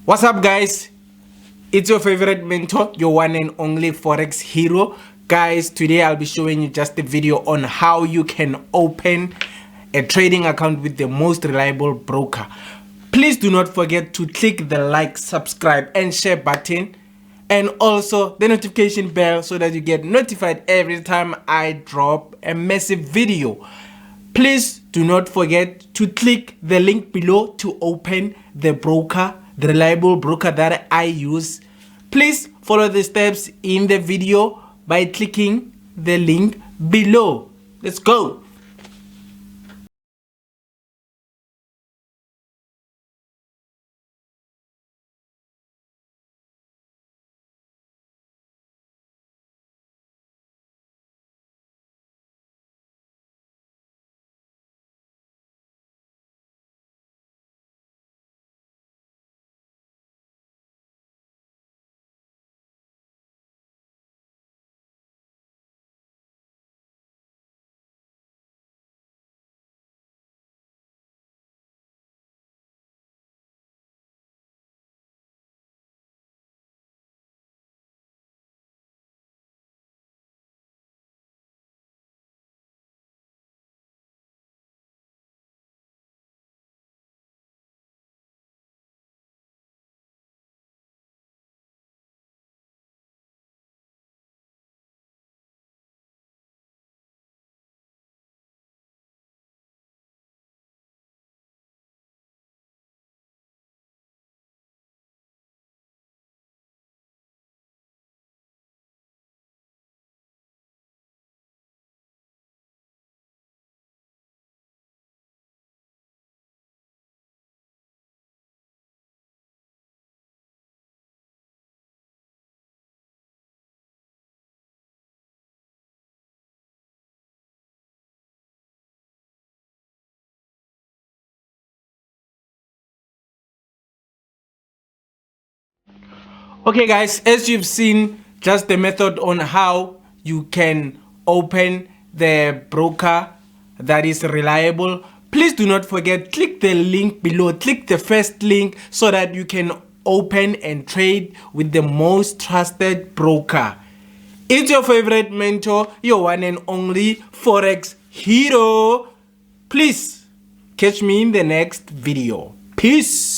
What's up, guys? It's your favorite mentor, your one and only forex hero. Guys, today I'll be showing you just a video on how you can open a trading account with the most reliable broker. Please do not forget to click the like, subscribe and share button, and also the notification bell so that you get notified every time I drop a massive video. Please do not forget to click the link below to open the broker, the reliable broker that I use. Please follow the steps in the video by clicking the link below. Let's go. Okay guys, as you've seen just the method on how you can open the broker that is reliable, please do not forget, click the link below, click the first link so that you can open and trade with the most trusted broker. It's your favorite mentor, your one and only forex hero. Please catch me in the next video. Peace.